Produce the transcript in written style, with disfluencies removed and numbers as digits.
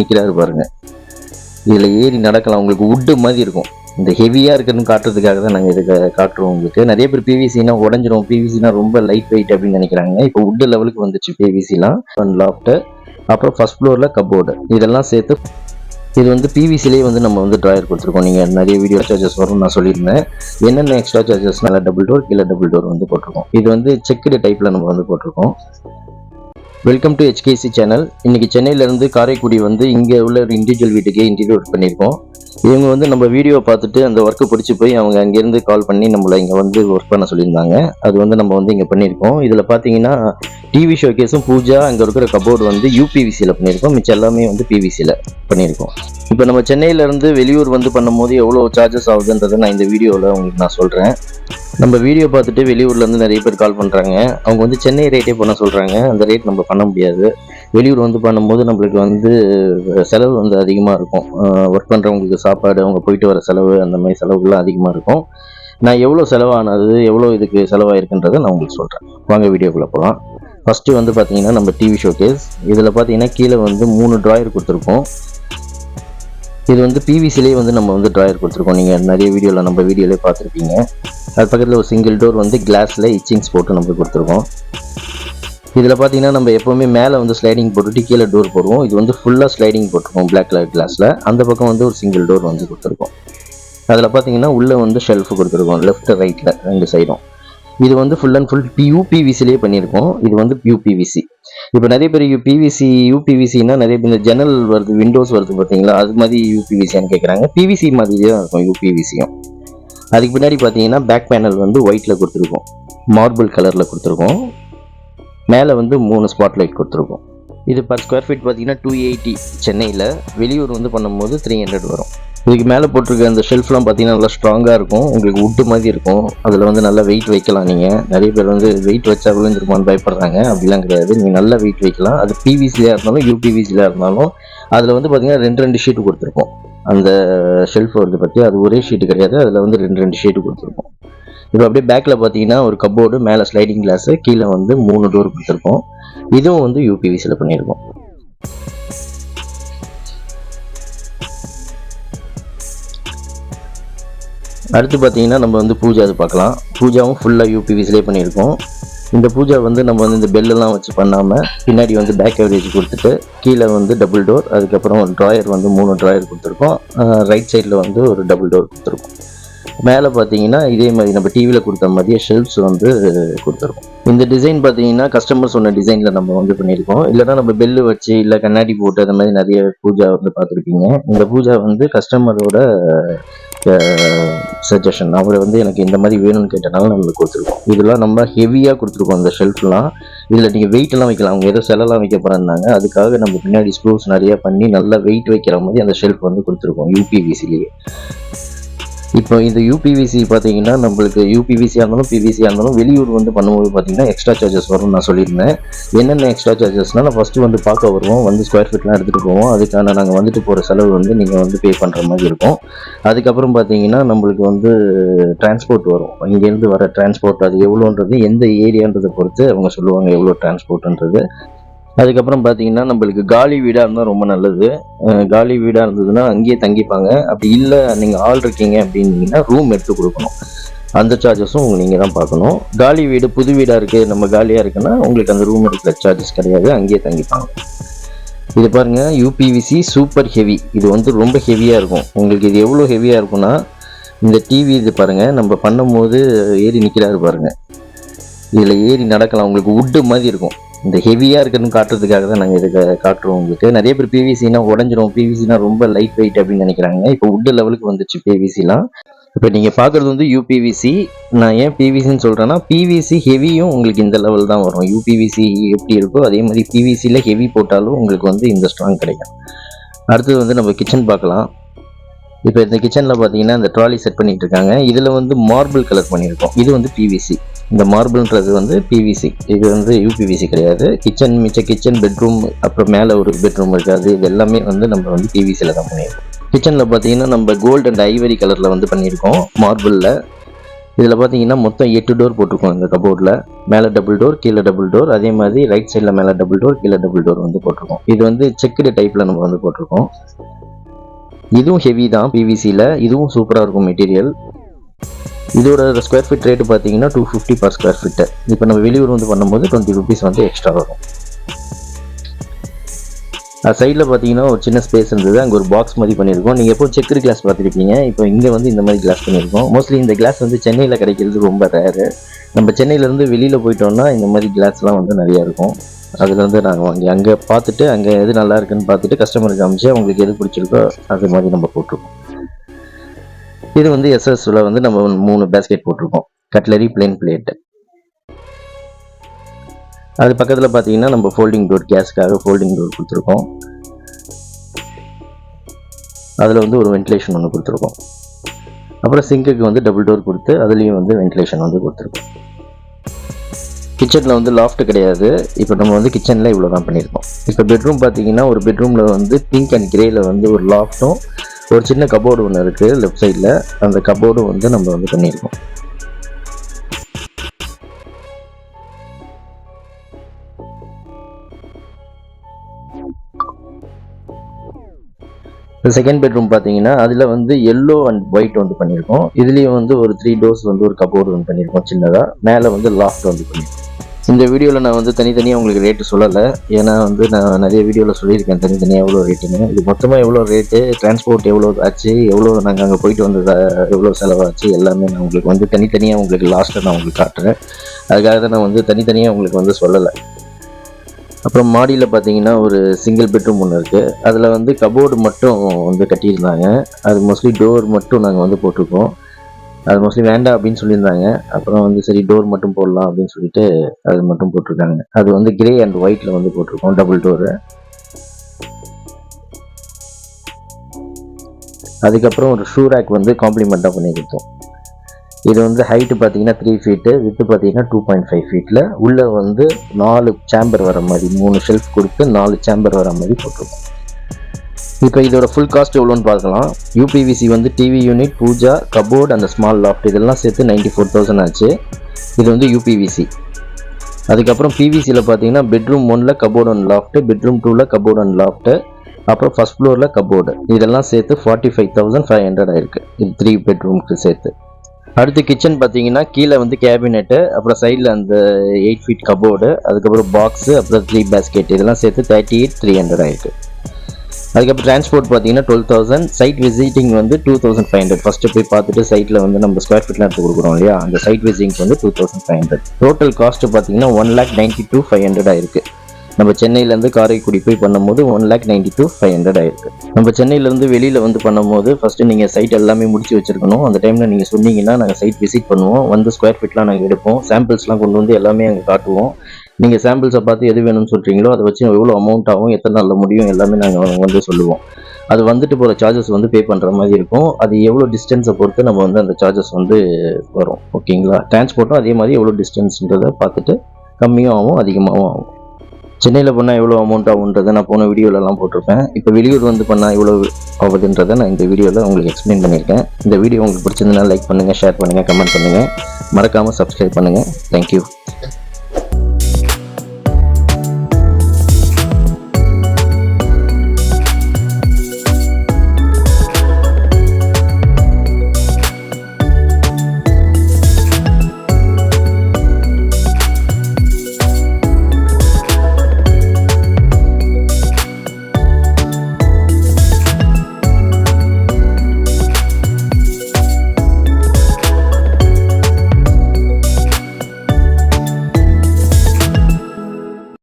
நிற்கிறாரு பாருங்க. இதில் ஏறி நடக்கலாம், உங்களுக்கு உட்டு மாதிரி இருக்கும். இந்த ஹெவியாக இருக்குன்னு காட்டுறதுக்காக தான் நாங்கள் இதை காட்டுறோம் உங்களுக்கு. நிறைய பேர் பிவிசினா உடஞ்சிரும், பிவிசினா ரொம்ப லைட் வெயிட் அப்படின்னு நினைக்கிறாங்க. இப்போ உட்டு லெவலுக்கு வந்துச்சு பிவிசிலாம். லாஃப்ட்டு, அப்புறம் ஃபர்ஸ்ட் ஃப்ளோரில் கப்போர்டு, இதெல்லாம் சேர்த்து இது வந்து பிவிசிலேயே வந்து நம்ம வந்து ட்ராயர் கொடுத்துருக்கோம். நீங்கள் நிறைய வீடியோ சார்ஜஸ் வரும் நான் சொல்லியிருந்தேன். என்னென்ன எக்ஸ்ட்ரா சார்ஜஸ், மேலே டபுள் டோர் கீழே டபுள் டோர் வந்து போட்டிருக்கோம். இது வந்து செக்குடு டைப்பில் நம்ம வந்து போட்டிருக்கோம். Welcome to HKC channel. இன்றைக்கி சென்னையிலேருந்து காரைக்குடி வந்து இங்கே உள்ள ஒரு இண்டிவிஜுவல் வீட்டுக்கே இன்டீரியர் ஒர்க் பண்ணியிருக்கோம். இவங்க வந்து நம்ம வீடியோ பார்த்துட்டு அந்த ஒர்க்கு பிடிச்சி போய் அவங்க அங்கேருந்து கால் பண்ணி நம்மளை இங்கே வந்து ஒர்க் பண்ண சொல்லியிருந்தாங்க. அது வந்து நம்ம வந்து இங்கே பண்ணியிருக்கோம். இதில் பார்த்தீங்கன்னா டிவி ஷோகேஸும் பூஜா அங்கே இருக்கிற கபோர்டு வந்து UPVCயில் பண்ணியிருக்கோம். மிச்சம் எல்லாமே வந்து PVCயில் பண்ணியிருக்கோம். இப்போ நம்ம சென்னையிலேருந்து வெளியூர் வந்து பண்ணும்போது எவ்வளோ சார்ஜஸ் ஆகுதுன்றதை நான் இந்த வீடியோவில் உங்களுக்கு நான் சொல்கிறேன். நம்ம வீடியோ பார்த்துட்டு வெளியூர்லேருந்து நிறைய பேர் கால் பண்ணுறாங்க. அவங்க வந்து சென்னை ரேட்டே பண்ண சொல்கிறாங்க. அந்த ரேட் நம்ம பண்ண முடியாது. வெளியூர் வந்து பண்ணும்போது நம்மளுக்கு வந்து செலவு வந்து அதிகமாக இருக்கும். ஒர்க் பண்ணுறவங்களுக்கு சாப்பாடு, அவங்க போயிட்டு வர செலவு, அந்த மாதிரி செலவுகள்லாம் அதிகமாக இருக்கும். நான் எவ்வளோ செலவானது, எவ்வளோ இதுக்கு செலவாயிருக்குன்றதை நான் உங்களுக்கு சொல்கிறேன். வாங்க வீடியோக்குள்ளே போகலாம். ஃபஸ்ட்டு வந்து பார்த்தீங்கன்னா நம்ம டிவி ஷோகேஸ். இதில் பார்த்தீங்கன்னா கீழே வந்து 3 ட்ராயர் கொடுத்துருக்கோம். இது வந்து PVCலேயே வந்து நம்ம வந்து ட்ராயர் கொடுத்துருக்கோம். நீங்கள் நிறைய வீடியோவில் நம்ம வீடியோலேயே பார்த்துருப்பீங்க. அது பக்கத்தில் ஒரு சிங்கிள் டோர் வந்து கிளாஸில் இச்சிங்ஸ் போட்டு நம்ம கொடுத்துருக்கோம். இதில் பார்த்தீங்கன்னா நம்ம எப்போவுமே மேலே வந்து ஸ்லைடிங் போட்டுட்டு கீழே டோர் போடுவோம். இது வந்து ஃபுல்லாக ஸ்லைடிங் போட்டிருக்கோம் பிளாக் கலர் கிளாஸில். அந்த பக்கம் வந்து ஒரு சிங்கிள் டோர் வந்து கொடுத்துருக்கோம். அதில் பார்த்தீங்கன்னா உள்ளே வந்து ஷெல்ஃபு கொடுத்துருக்கோம், லெஃப்ட் ரைட்டில் 2 சைடும். இது வந்து ஃபுல் அண்ட் ஃபுல் UPVCலேயே பண்ணியிருக்கோம். இது வந்து UPVC. இப்போ நிறைய பேர் UPVCனா நிறைய பேர் இந்த ஜன்னல் வருது, விண்டோஸ் வருது பார்த்தீங்களா, அது மாதிரி UPVCன்னு கேட்குறாங்க. PVC மாதிரியே தான் இருக்கும் UPVCயும். அதுக்கு பின்னாடி பார்த்தீங்கன்னா பேக் பேனல் வந்து ஒயிட்டில் கொடுத்துருக்கோம், மார்பிள் கலரில் கொடுத்துருக்கோம். மேலே வந்து 3 ஸ்பாட் லைட் கொடுத்துருக்கோம். இது பர் ஸ்கொயர் ஃபீட் பார்த்தீங்கன்னா 280 சென்னையில். வெளியூர் வந்து பண்ணும்போது 300 வரும். இதுக்கு மேலே போட்டிருக்க அந்த ஷெல்ஃப்லாம் பார்த்தீங்கன்னா நல்லா ஸ்ட்ராங்காக இருக்கும், உங்களுக்கு உட்டு மாதிரி இருக்கும். அதில் வந்து நல்லா வெயிட் வைக்கலாம். நீங்கள் நிறைய பேர் வந்து வெயிட் வச்சா விழுந்துருமான்னு பயப்படுறாங்க. அப்படிலாம் கிடையாது, நீங்கள் நல்லா வெயிட் வைக்கலாம். அது PVCயாக இருந்தாலும் UPVCயாக இருந்தாலும். அதில் வந்து பார்த்தீங்கன்னா 2 ஷீட்டு கொடுத்துருக்கோம். அந்த ஷெல்ஃப் வந்து பற்றி அது ஒரே ஷீட்டு கிடையாது, அதில் வந்து 2 ஷீட்டு கொடுத்துருக்கோம். இப்போ அப்படியே பேக்கில் பார்த்தீங்கன்னா ஒரு கப்போர்டு, மேலே ஸ்லைடிங் கிளாஸு, கீழே வந்து 3 டோர் கொடுத்துருக்கோம். இதுவும் வந்து UPVCயில் பண்ணியிருக்கோம். அடுத்து பார்த்தீங்கன்னா நம்ம வந்து பூஜா அது பார்க்கலாம். பூஜாவும் ஃபுல்லாக UPVCலே பண்ணியிருக்கோம். இந்த பூஜா வந்து நம்ம வந்து இந்த பெல்லெல்லாம் வச்சு பண்ணாமல் பின்னாடி வந்து பேக் கவரேஜ் கொடுத்துட்டு கீழே வந்து டபுள் டோர், அதுக்கப்புறம் ஒரு ட்ராயர் வந்து 3 ட்ராயர் கொடுத்துருக்கோம். ரைட் சைடில் வந்து ஒரு டபுள் டோர் கொடுத்துருக்கோம். மேலே பார்த்தீங்கன்னா இதே மாதிரி நம்ம டிவியில் கொடுத்த மாதிரியே ஷெல்ஃப்ஸ் வந்து கொடுத்துருக்கோம். இந்த டிசைன் பார்த்தீங்கன்னா கஸ்டமர் சொன்ன டிசைனில் நம்ம வந்து பண்ணியிருக்கோம். இல்லைனா நம்ம பெல்லு வச்சு இல்லை கண்ணாடி போட்டு அந்த மாதிரி நிறைய பூஜா வந்து பார்த்துருப்பீங்க. இந்த பூஜா வந்து கஸ்டமரோட சஜஷன். அவரை வந்து எனக்கு இந்த மாதிரி வேணும்னு கேட்டனால நம்மளுக்கு கொடுத்துருக்கோம். இதெல்லாம் நம்ம ஹெவியாக கொடுத்துருக்கோம். அந்த ஷெல்ஃப்லாம் இதில் நீங்கள் வெயிட்டெல்லாம் வைக்கலாம். அவங்க ஏதோ செலலாம் வைக்க போகிறாங்க, அதுக்காக நம்ம பின்னாடி ஸ்க்ரூஸ் நிறையா பண்ணி நல்லா வெயிட் வைக்கிற மாதிரி அந்த ஷெல்ஃப் வந்து கொடுத்துருக்கோம் UPVCலேயே. இப்போ இந்த UPVC பார்த்தீங்கன்னா நம்மளுக்கு UPVCயாக இருந்தாலும் PVCயாக இருந்தாலும் வெளியூர் வந்து பண்ணும்போது பார்த்தீங்கன்னா எக்ஸ்ட்ரா சார்ஜஸ் வரும்னு நான் சொல்லியிருந்தேன். என்னென்ன எக்ஸ்ட்ரா சார்ஜஸ்னால், நான் ஃபஸ்ட்டு வந்து பார்க்க வருவோம், வந்து ஸ்கொயர் ஃபீட்லாம் எடுத்துகிட்டு போவோம். அதுக்கான நாங்கள் வந்துட்டு போகிற செலவு வந்து நீங்கள் வந்து பே பண்ணுற மாதிரி இருக்கும். அதுக்கப்புறம் பார்த்தீங்கன்னா நம்மளுக்கு வந்து டிரான்ஸ்போர்ட் வரும். இங்கேருந்து வர டிரான்ஸ்போர்ட் அது எவ்வளோன்றது, எந்த ஏரியான்றதை பொறுத்து அவங்க சொல்லுவாங்க எவ்வளோ டிரான்ஸ்போர்ட்ன்றது. அதுக்கப்புறம் பார்த்தீங்கன்னா நம்மளுக்கு காலி வீடாக இருந்தால் ரொம்ப நல்லது. காலி வீடாக இருந்ததுன்னா அங்கேயே தங்கிப்பாங்க. அப்படி இல்லை நீங்கள் ஆள் இருக்கீங்க அப்படின்னீங்கன்னா ரூம் எடுத்து கொடுக்கணும். அந்த சார்ஜஸும் நீங்கள் தான் பார்க்கணும். காலி வீடு புது வீடாக இருக்குது, நம்ம காலியாக இருக்குன்னா உங்களுக்கு அந்த ரூம் எடுக்கிற சார்ஜஸ் கிடையாது, அங்கேயே தங்கிப்பாங்க. இது பாருங்கள், UPVC சூப்பர் ஹெவி. இது வந்து ரொம்ப ஹெவியாக இருக்கும். உங்களுக்கு இது எவ்வளோ ஹெவியாக இருக்குன்னா, இந்த டிவி இது பாருங்கள், நம்ம பண்ணும்போது ஏறி நிற்கிறாரு பாருங்கள், இதில் ஏறி நடக்கலாம், உங்களுக்கு உட்டு மாதிரி இருக்கும். இந்த ஹெவியாக இருக்குன்னு காட்டுறதுக்காக தான் நாங்கள் இதை காட்டுறோம் உங்களுக்கு. நிறைய பேர் PVCனா உடஞ்சிரும், PVCனா ரொம்ப லைட் வெயிட் அப்படின்னு நினைக்கிறாங்க. இப்போ உட்டு லெவலுக்கு வந்துச்சு PVCலாம். இப்போ நீங்கள் பார்க்குறது வந்து UPVC. நான் ஏன் PVCன்னு சொல்கிறேன்னா, PVC ஹெவியும் உங்களுக்கு இந்த லெவல் தான் வரும். UPVC எப்படி இருக்கோ அதே மாதிரி PVCயில் ஹெவி போட்டாலும் உங்களுக்கு வந்து இந்த ஸ்ட்ராங் கிடைக்கும். அடுத்தது வந்து நம்ம கிச்சன் பார்க்கலாம். இப்போ இந்த கிச்சனில் பார்த்தீங்கன்னா இந்த ட்ராலி செட் பண்ணிகிட்டு இருக்காங்க. இதில் வந்து மார்பிள் கலர் பண்ணியிருக்கோம். இது வந்து PVC. இந்த மார்பிள்ன்றது வந்து PVC, இது வந்து UPVC கிடையாது. கிச்சன் பெட்ரூம், அப்புறம் மேலே ஒரு பெட்ரூம் இருக்காது, இது எல்லாமே வந்து நம்ம வந்து PVCயில் தான் பண்ணியிருக்கோம். கிச்சனில் பார்த்தீங்கன்னா நம்ம கோல்டு அண்ட் ஐவரி கலரில் வந்து பண்ணியிருக்கோம் மார்பிளில். இதில் பார்த்தீங்கன்னா மொத்தம் 8 டோர் போட்டிருக்கோம் இந்த கபோர்டில். மேலே டபுள் டோர், கீழே டபுள் டோர், அதே மாதிரி ரைட் சைடில் மேலே டபுள் டோர், கீழே டபுள் டோர் வந்து போட்டிருக்கோம். இது வந்து செக்குடு டைப்பில் நம்ம வந்து போட்டிருக்கோம். இதுவும் ஹெவி தான் பிவிசியில், இதுவும் சூப்பராக இருக்கும் மெட்டீரியல். இதோட ஸ்கொயர் ஃபீட் ரேட்டு பார்த்தீங்கன்னா 250 per square feet. இப்போ நம்ம வெளியூர் வந்து பண்ணும்போது 20 rupees வந்து எக்ஸ்ட்ரா வரும். சைடில் பார்த்தீங்கன்னா ஒரு சின்ன ஸ்பேஸ் இருந்தது, அங்கே ஒரு பாக்ஸ் மாதிரி பண்ணியிருக்கோம். நீங்கள் எப்போ செக்குடு கிளாஸ் பார்த்துருப்பீங்க, இப்போ இங்கே வந்து இந்த மாதிரி கிளாஸ் பண்ணியிருக்கோம். மோஸ்ட்லி இந்த கிளாஸ் வந்து சென்னையில் கிடைக்கிறது ரொம்ப ரேரு. நம்ம சென்னையிலேருந்து வெளியில் போயிட்டோம்னா இந்த மாதிரி கிளாஸ்லாம் வந்து நிறையா இருக்கும். அதுலேருந்து நாங்கள் வாங்கி அங்கே பார்த்துட்டு அங்கே எது நல்லா இருக்குன்னு பார்த்துட்டு கஸ்டமருக்கு காமிச்சு அவங்களுக்கு எது பிடிச்சிருக்கோ அது மாதிரி நம்ம போட்டிருக்கோம். இது வந்து எஸ்எஸ்ல வந்து நம்ம 3 பேஸ்கெட் போட்டிருக்கோம். Cutlery, plain plate. அது பக்கத்தில் பார்த்தீங்கன்னா நம்ம ஃபோல்டிங் டோர், கேஸ்க்காக ஃபோல்டிங் டோர் கொடுத்துருக்கோம். அதில் வந்து ஒரு வென்டிலேஷன் ஒன்று கொடுத்துருக்கோம். அப்புறம் சிங்குக்கு வந்து டபுள் டோர் கொடுத்து அதுலேயும் வந்து வென்டிலேஷன் வந்து கொடுத்துருக்கோம். கிச்சனில் வந்து லாஃப்ட் கிடையாது. இப்போ நம்ம வந்து கிச்சனில் இவ்வளோ தான் பண்ணியிருக்கோம். இப்போ பெட்ரூம் பார்த்தீங்கன்னா ஒரு பெட்ரூமில் வந்து பிங்க் அண்ட் கிரேயில் வந்து ஒரு லாஃப்ட்டும் ஒரு சின்ன கபோர்டு ஒன்று இருக்குது லெஃப்ட் சைடில். அந்த கபோர்டும் வந்து நம்ம வந்து பண்ணியிருக்கோம். செகண்ட் பெட்ரூம் பார்த்தீங்கன்னா அதில் வந்து எல்லோ அண்ட் ஒயிட் வந்து பண்ணியிருக்கோம். இதுலேயும் வந்து ஒரு 3 doors வந்து ஒரு கபோர்டு வந்து பண்ணியிருக்கோம் சின்னதாக. மேலே வந்து லாஃப்ட் வந்து பண்ணியிருக்கோம். இந்த வீடியோவில் நான் வந்து தனித்தனியாக உங்களுக்கு ரேட்டு சொல்லலை. ஏன்னா வந்து நான் நிறைய வீடியோவில் சொல்லியிருக்கேன் தனித்தனியாக எவ்வளோ ரேட்டுன்னு. இது மொத்தமாக எவ்வளோ ரேட்டு, டிரான்ஸ்போர்ட் எவ்வளோ ஆச்சு, எவ்வளோ நாங்கள் அங்கே போயிட்டு வந்தது எவ்வளோ செலவாச்சு, எல்லாமே நான் உங்களுக்கு வந்து தனித்தனியாக உங்களுக்கு லாஸ்ட்டில் நான் உங்களுக்கு காட்டுறேன். அதுக்காக தான் நான் வந்து தனித்தனியாக உங்களுக்கு வந்து சொல்லலை. அப்புறம் மாடியில் பார்த்தீங்கன்னா ஒரு சிங்கிள் பெட்ரூம் ஒன்று இருக்குது. அதில் வந்து கபோர்டு மட்டும் வந்து கட்டியிருந்தாங்க. அது மோஸ்ட்லி டோர் மட்டும் நாங்கள் வந்து போட்டிருக்கோம். அது மோஸ்ட்லி வேண்டாம் அப்படின்னு சொல்லியிருந்தாங்க. அப்புறம் வந்து சரி டோர் மட்டும் போடலாம் அப்படின்னு சொல்லிட்டு அது மட்டும் போட்டிருக்காங்க. அது வந்து கிரே அண்ட் ஒயிட்டில் வந்து போட்டிருக்கோம் டபுள் டோரு. அதுக்கப்புறம் ஒரு ஷூ ரேக் வந்து காம்ப்ளிமெண்ட்டாக பண்ணி கொடுத்தோம். இது வந்து ஹைட்டு பார்த்தீங்கன்னா 3 feet, வித்து பார்த்தீங்கன்னா 2.5 feet. உள்ளே வந்து 4 சேம்பர் வர மாதிரி 3 ஷெல்ஃப் கொடுத்து 4 சேம்பர் வர மாதிரி போட்டிருக்கோம். இப்போ இதோட ஃபுல் காஸ்ட் எவ்வளோன்னு பார்க்கலாம். யூபிவிசி வந்து டிவி யூனிட், பூஜா, கபோர்டு அந்த ஸ்மால் லாஃப்ட் இதெல்லாம் சேர்த்து 94,000 ஆச்சு. இது வந்து யூபிவிசி. அதுக்கப்புறம் பிவிசியில் பார்த்தீங்கன்னா பெட்ரூம் 1ல் கபோர்டு அண்ட் லாஃப்ட்டு, பெட்ரூம் 2ல் கபோர்டு அண்ட் லாஃப்ட்டு, அப்புறம் ஃபர்ஸ்ட் ஃப்ளோரில் கபோர்டு, இதெல்லாம் சேர்த்து 45,500 ஆயிருக்கு. இது 3 bedroomக்கு சேர்த்து. அடுத்து கிச்சன் பார்த்தீங்கன்னா கீழே வந்து கேபினெட்டு, அப்புறம் சைடில் அந்த 8 feet கபோர்டு, அதுக்கப்புறம் பாக்ஸு, அப்புறம் 3 basket இதெல்லாம் சேர்த்து 38,300 ஆயிருக்கு. அதுக்கப்புறம் டிரான்ஸ்போர்ட் பார்த்தீங்கன்னா 12,000. சைட் விசிட்டிங் வந்து 2,500. ஃபஸ்ட்டு போய் பார்த்துட்டு சைட்டில் வந்து நம்ம ஸ்கொயர் ஃபீட்லாம் எடுத்து கொடுக்குறோம் இல்லையா, அந்த சைட் விசிட்டிங் வந்து 2,500. டோட்டல் காஸ்ட்டு பார்த்தீங்கன்னா 1,92,500 ஆயிருக்கு. நம்ம சென்னையிலேருந்து காரைக்குடி போய் பண்ணும்போது 1,92,500 ஆயிருக்கு. நம்ம சென்னையிலேருந்து வெளியில் வந்து பண்ணும்போது ஃபஸ்ட்டு நீங்கள் சைட் எல்லாமே முடிச்சு வச்சுருக்கணும். அந்த டைமில் நீங்கள் சொன்னீங்கன்னா நாங்கள் சைட் விசிட் பண்ணுவோம். வந்து ஸ்கொயர் ஃபீட்லாம் நாங்கள் எடுப்போம், சாம்பிள்ஸ்லாம் கொண்டு வந்து எல்லாமே அங்கே காட்டுவோம். நீங்கள் சாம்பிள்ஸை பார்த்து எது வேணும்னு சொல்கிறீங்களோ அதை வச்சு எவ்வளோ அமௌண்ட் ஆகும், எத்தனை நாளில் முடியும் எல்லாமே நாங்கள் வந்து சொல்லுவோம். அது வந்துட்டு போகிற சார்ஜஸ் வந்து பே பண்ணுற மாதிரி இருக்கும். அது எவ்வளோ டிஸ்டன்ஸை பொறுத்து நம்ம வந்து அந்த சார்ஜஸ் வந்து வரும். ஓகேங்களா. டிரான்ஸ்போர்ட்டும் அதே மாதிரி எவ்வளோ டிஸ்டன்ஸ்ன்றதை பார்த்துட்டு கம்மியும் ஆகும் அதிகமாகவும் ஆகும். சென்னையில் பண்ணால் எவ்வளோ அமௌண்ட் ஆகுன்றதை நான் போன வீடியோலலாம் போட்டிருப்பேன். இப்போ வெளியூர் வந்து பண்ணால் எவ்வளோ ஆகுதுன்றதை நான் இந்த வீடியோவில் உங்களுக்கு எக்ஸ்பிளைன் பண்ணியிருக்கேன். இந்த வீடியோ உங்களுக்கு பிடிச்சிருந்ததுனா லைக் பண்ணுங்கள், ஷேர் பண்ணுங்கள், கமெண்ட் பண்ணுங்கள், மறக்காமல் சப்ஸ்கிரைப் பண்ணுங்கள். தேங்க்யூ.